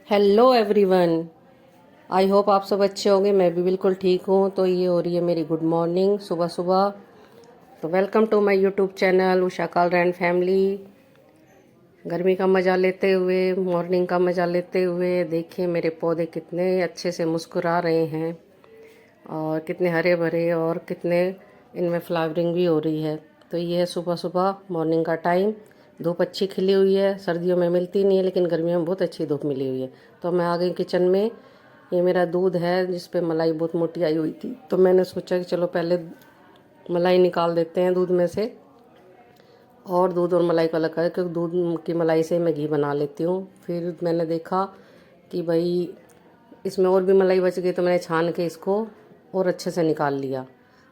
Hello everyone. I hope आप सब अच्छे होंगे। मैं भी बिल्कुल ठीक हूँ। तो ये हो रही है मेरी गुड मॉर्निंग सुबह सुबह। तो welcome to my YouTube channel Usha Kalra and family. गर्मी का मज़ा लेते हुए, मॉर्निंग का मज़ा लेते हुए देखिए मेरे पौधे कितने अच्छे से मुस्कुरा रहे हैं और कितने हरे भरे और कितने इनमें फ्लावरिंग भी हो रही है। तो ये है सुबह सुबह मॉर्निंग का टाइम। धूप अच्छी खिली हुई है, सर्दियों में मिलती नहीं है लेकिन गर्मियों में बहुत अच्छी धूप मिली हुई है। तो मैं आ गई किचन में। ये मेरा दूध है जिस पे मलाई बहुत मोटी आई हुई थी, तो मैंने सोचा कि चलो पहले मलाई निकाल देते हैं दूध में से और दूध और मलाई को अलग करें, क्योंकि दूध की मलाई से मैं घी बना लेती हूँ। फिर मैंने देखा कि भाई इसमें और भी मलाई बच गई, तो मैंने छान के इसको और अच्छे से निकाल लिया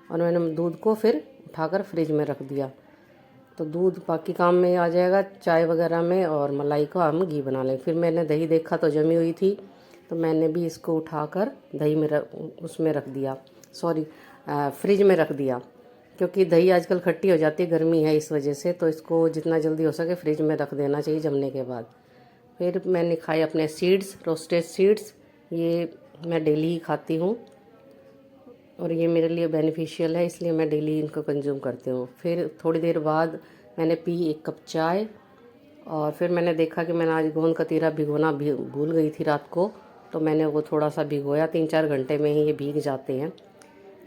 और मैंने दूध को फिर उठाकर फ्रिज में रख दिया। तो दूध बाकी काम में आ जाएगा, चाय वगैरह में, और मलाई को हम घी बना लें। फिर मैंने दही देखा तो जमी हुई थी, तो मैंने भी इसको उठाकर दही में उसमें रख दिया, सॉरी फ्रिज में रख दिया, क्योंकि दही आजकल खट्टी हो जाती है, गर्मी है इस वजह से। तो इसको जितना जल्दी हो सके फ्रिज में रख देना चाहिए जमने के बाद। फिर मैंने खाए अपने सीड्स, रोस्टेड सीड्स। ये मैं डेली ही खाती हूँ और ये मेरे लिए बेनिफिशियल है, इसलिए मैं डेली इनको कंज्यूम करती हूँ। फिर थोड़ी देर बाद मैंने पी 1 कप चाय और फिर मैंने देखा कि मैंने आज गोंद कतीरा भिगोना भी भूल गई थी रात को, तो मैंने वो थोड़ा सा भिगोया। 3-4 घंटे में ही ये भीग जाते हैं।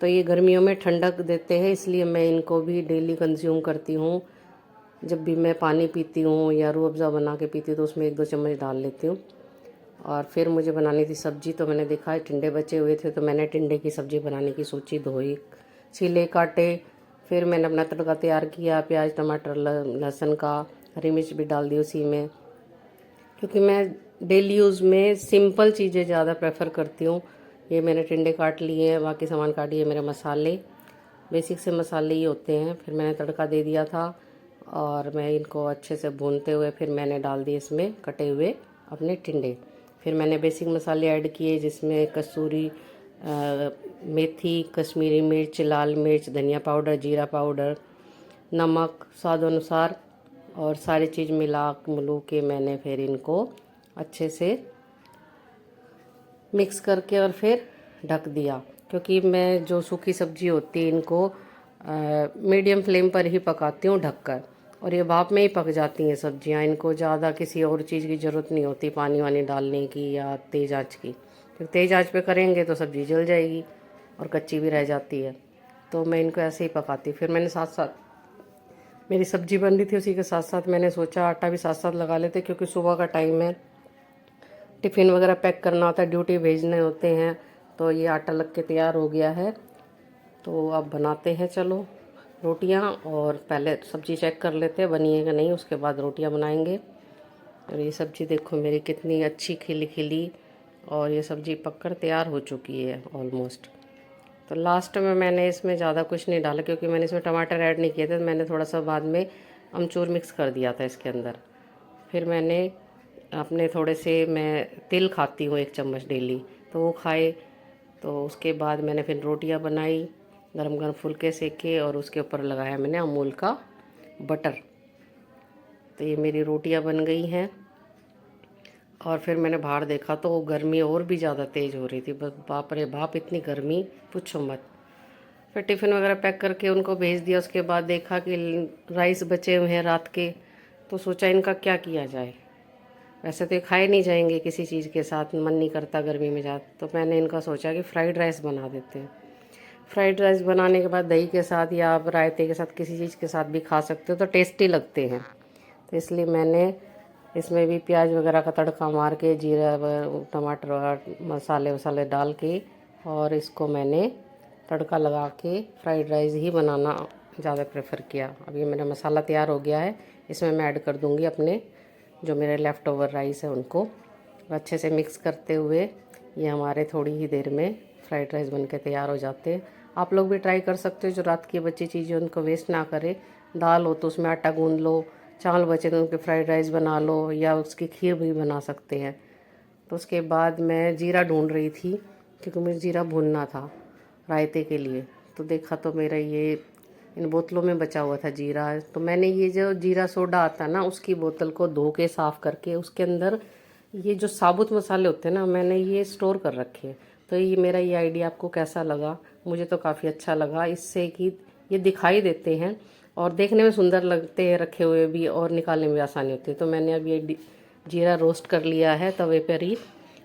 तो ये गर्मियों में ठंडक देते हैं, इसलिए मैं इनको भी डेली कंज्यूम करती हूँ। जब भी मैं पानी पीती हूँ या रूह अफ़ज़ा बना के पीती हूँ तो उसमें 1-2 चम्मच डाल लेती हूँ। और फिर मुझे बनानी थी सब्जी, तो मैंने देखा टिंडे बचे हुए थे, तो मैंने टिंडे की सब्ज़ी बनाने की सोची। धोई, छीले, काटे। फिर मैंने अपना तड़का तैयार किया, प्याज टमाटर लहसुन का, हरी मिर्च भी डाल दी उसी में, क्योंकि मैं डेली यूज़ में सिंपल चीज़ें ज़्यादा प्रेफर करती हूँ। ये मैंने टिंडे काट लिए हैं, बाकी सामान काट लिए। मेरे मसाले बेसिक से मसाले ही होते हैं। फिर मैंने तड़का दे दिया था और मैं इनको अच्छे से भूनते हुए फिर मैंने डाल दिए इसमें कटे हुए अपने टिंडे। फिर मैंने बेसिक मसाले ऐड किए, जिसमें कसूरी मेथी, कश्मीरी मिर्च, लाल मिर्च, धनिया पाउडर, जीरा पाउडर, नमक स्वाद अनुसार, और सारी चीज़ मिलू के मैंने फिर इनको अच्छे से मिक्स करके और फिर ढक दिया। क्योंकि मैं जो सूखी सब्जी होती है इनको मीडियम फ्लेम पर ही पकाती हूँ ढककर, और ये भाप में ही पक जाती हैं सब्जियाँ। इनको ज़्यादा किसी और चीज़ की ज़रूरत नहीं होती, पानी वानी डालने की या तेज़ आंच की। फिर तेज़ आंच पे करेंगे तो सब्ज़ी जल जाएगी और कच्ची भी रह जाती है। तो मैं इनको ऐसे ही पकाती। फिर मैंने साथ साथ मेरी सब्ज़ी बन रही थी, उसी के साथ साथ मैंने सोचा आटा भी साथ साथ लगा लेते, क्योंकि सुबह का टाइम है, टिफ़िन वगैरह पैक करना होता है, ड्यूटी भेजने होते हैं। तो ये आटा लग के तैयार हो गया है। तो अब बनाते हैं चलो रोटियां, और पहले सब्ज़ी चेक कर लेते हैं बनी है कि नहीं, उसके बाद रोटियां बनाएंगे। और ये सब्ज़ी देखो मेरी कितनी अच्छी खिली खिली, और ये सब्ज़ी पककर तैयार हो चुकी है ऑलमोस्ट। तो लास्ट में मैंने इसमें ज़्यादा कुछ नहीं डाला, क्योंकि मैंने इसमें टमाटर ऐड नहीं किए थे, तो मैंने थोड़ा सा बाद में अमचूर मिक्स कर दिया था इसके अंदर। फिर मैंने अपने थोड़े से, मैं तिल खाती हूँ 1 चम्मच डेली, तो वो खाए। तो उसके बाद मैंने फिर रोटियां बनाई, गरम गरम फुलके सेके, और उसके ऊपर लगाया मैंने अमूल का बटर। तो ये मेरी रोटियां बन गई हैं। और फिर मैंने बाहर देखा तो गर्मी और भी ज़्यादा तेज़ हो रही थी, बस बाप रे बाप इतनी गर्मी पूछो मत। फिर टिफ़िन वगैरह पैक करके उनको भेज दिया। उसके बाद देखा कि राइस बचे हुए हैं रात के, तो सोचा इनका क्या किया जाए। वैसे तो ये खाए नहीं जाएंगे किसी चीज़ के साथ, मन नहीं करता गर्मी में ज़्यादा, तो मैंने इनका सोचा कि फ़्राइड राइस बना देते हैं। फ़्राइड राइस बनाने के बाद दही के साथ या आप रायते के साथ किसी चीज़ के साथ भी खा सकते हो, तो टेस्टी लगते हैं। तो इसलिए मैंने इसमें भी प्याज वगैरह का तड़का मार के, जीरा टमाटर वगैरह मसाले वसाले डाल के, और इसको मैंने तड़का लगा के फ्राइड राइस ही बनाना ज़्यादा प्रेफर किया। अब ये मेरा मसाला तैयार हो गया है, इसमें मैं ऐड कर दूँगी अपने जो मेरे लेफ़्ट ओवर राइस है उनको। अच्छे से मिक्स करते हुए ये हमारे थोड़ी ही देर में फ्राइड राइस बन के तैयार हो जाते हैं। आप लोग भी ट्राई कर सकते हो, जो रात की बची चीज़ें उनको वेस्ट ना करें। दाल हो तो उसमें आटा गूंद लो, चावल बचे तो उनके फ्राइड राइस बना लो, या उसकी खीर भी बना सकते हैं। तो उसके बाद मैं जीरा ढूंढ रही थी, क्योंकि मुझे जीरा भूनना था रायते के लिए। तो देखा तो मेरा ये इन बोतलों में बचा हुआ था जीरा। तो मैंने ये जो जीरा सोडा आता है ना, उसकी बोतल को धो के साफ़ करके उसके अंदर ये जो साबुत मसाले होते हैं ना, मैंने ये स्टोर कर रखे हैं। तो ये मेरा ये आइडिया आपको कैसा लगा? मुझे तो काफ़ी अच्छा लगा, इससे कि ये दिखाई देते हैं और देखने में सुंदर लगते हैं रखे हुए भी, और निकालने में भी आसानी होती है। तो मैंने अब ये जीरा रोस्ट कर लिया है तवे पर ही,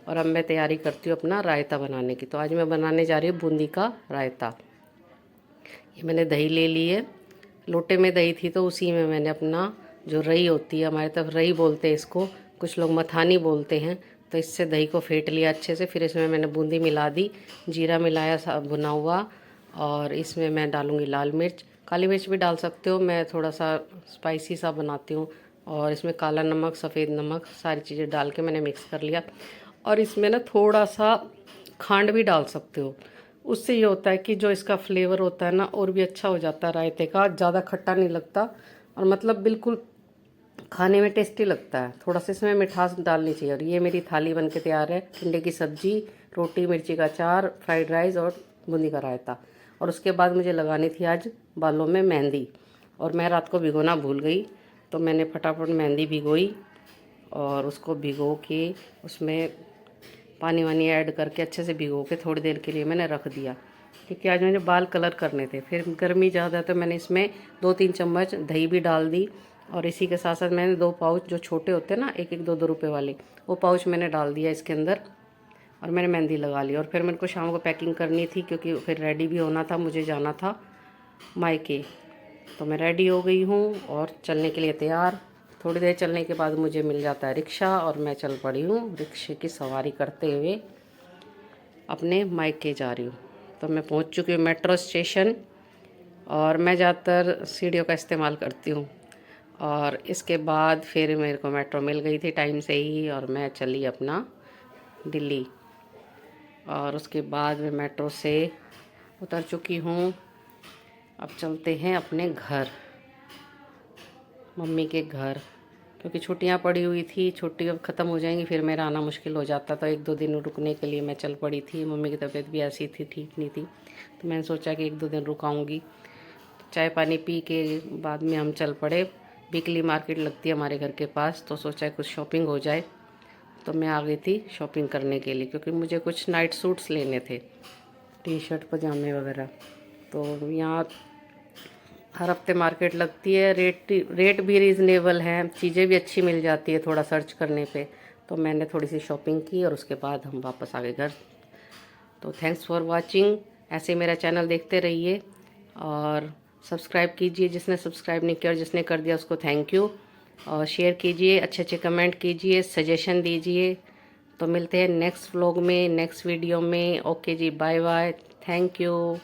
और अब मैं तैयारी करती हूँ अपना रायता बनाने की। तो आज मैं बनाने जा रही हूँ बूंदी का रायता। ये मैंने दही ले ली है, लोटे में दही थी तो उसी में मैंने अपना जो रई होती है, हमारे तरफ रई बोलते हैं इसको, कुछ लोग मथानी बोलते हैं, तो इससे दही को फेंट लिया अच्छे से। फिर इसमें मैंने बूंदी मिला दी, जीरा मिलाया भुना हुआ, और इसमें मैं डालूँगी लाल मिर्च, काली मिर्च भी डाल सकते हो, मैं थोड़ा सा स्पाइसी सा बनाती हूँ। और इसमें काला नमक, सफ़ेद नमक, सारी चीज़ें डाल के मैंने मिक्स कर लिया। और इसमें ना थोड़ा सा खांड भी डाल सकते हो, उससे ये होता है कि जो इसका फ्लेवर होता है ना और भी अच्छा हो जाता है रायते का, ज़्यादा खट्टा नहीं लगता, और मतलब बिल्कुल खाने में टेस्टी लगता है। थोड़ा सा इसमें मिठास डालनी चाहिए। और ये मेरी थाली बन के तैयार है, टिंडे की सब्जी, रोटी, मिर्ची का अचार, फ्राइड राइस और बूंदी का रायता। और उसके बाद मुझे लगानी थी आज बालों में मेहंदी, और मैं रात को भिगोना भूल गई, तो मैंने फटाफट मेहंदी भिगोई, और उसको भिगो के उसमें पानी वानी ऐड करके अच्छे से भिगो के थोड़ी देर के लिए मैंने रख दिया, क्योंकि आज मुझे बाल कलर करने थे। फिर गर्मी ज़्यादा है तो मैंने इसमें 2-3 चम्मच दही भी डाल दी, और इसी के साथ साथ मैंने 2 पाउच जो छोटे होते हैं ना, 1-1, 2-2 रुपये वाले, वो पाउच मैंने डाल दिया इसके अंदर, और मैंने मेहंदी लगा ली। और फिर मेरे को शाम को पैकिंग करनी थी, क्योंकि फिर रेडी भी होना था, मुझे जाना था मायके। तो मैं रेडी हो गई हूँ और चलने के लिए तैयार। थोड़ी देर चलने के बाद मुझे मिल जाता है रिक्शा, और मैं चल पड़ी हूँ रिक्शे की सवारी करते हुए अपने मायके जा रही हूँ। तो मैं पहुँच चुकी हूँ मेट्रो स्टेशन, और मैं ज़्यादातर सीढ़ियों का इस्तेमाल करती हूँ। और इसके बाद फिर मेरे को मेट्रो मिल गई थी टाइम से ही, और मैं चली अपना दिल्ली। और उसके बाद मैं मेट्रो से उतर चुकी हूँ। अब चलते हैं अपने घर, मम्मी के घर, क्योंकि छुट्टियां पड़ी हुई थी, छुट्टी अब ख़त्म हो जाएंगी, फिर मेरा आना मुश्किल हो जाता। तो 1-2 दिन रुकने के लिए मैं चल पड़ी थी। मम्मी की तबीयत भी ऐसी थी, ठीक नहीं थी, तो मैंने सोचा कि 1-2 दिन रुकाऊंगी। चाय पानी पी के बाद में हम चल पड़े। वीकली मार्केट लगती है हमारे घर के पास, तो सोचा कुछ शॉपिंग हो जाए। तो मैं आ गई थी शॉपिंग करने के लिए, क्योंकि मुझे कुछ नाइट सूट्स लेने थे, टी शर्ट पजामे वगैरह। तो यहाँ हर हफ्ते मार्केट लगती है, रेट भी रीज़नेबल है, चीज़ें भी अच्छी मिल जाती है थोड़ा सर्च करने पे। तो मैंने थोड़ी सी शॉपिंग की, और उसके बाद हम वापस आ गए घर। तो थैंक्स फॉर वाचिंग, ऐसे मेरा चैनल देखते रहिए, और सब्सक्राइब कीजिए जिसने सब्सक्राइब नहीं किया, और जिसने कर दिया उसको थैंक यू। और शेयर कीजिए, अच्छे अच्छे कमेंट कीजिए, सजेशन दीजिए। तो मिलते हैं नेक्स्ट व्लॉग में, नेक्स्ट वीडियो में। Okay ji, bye bye, thank you.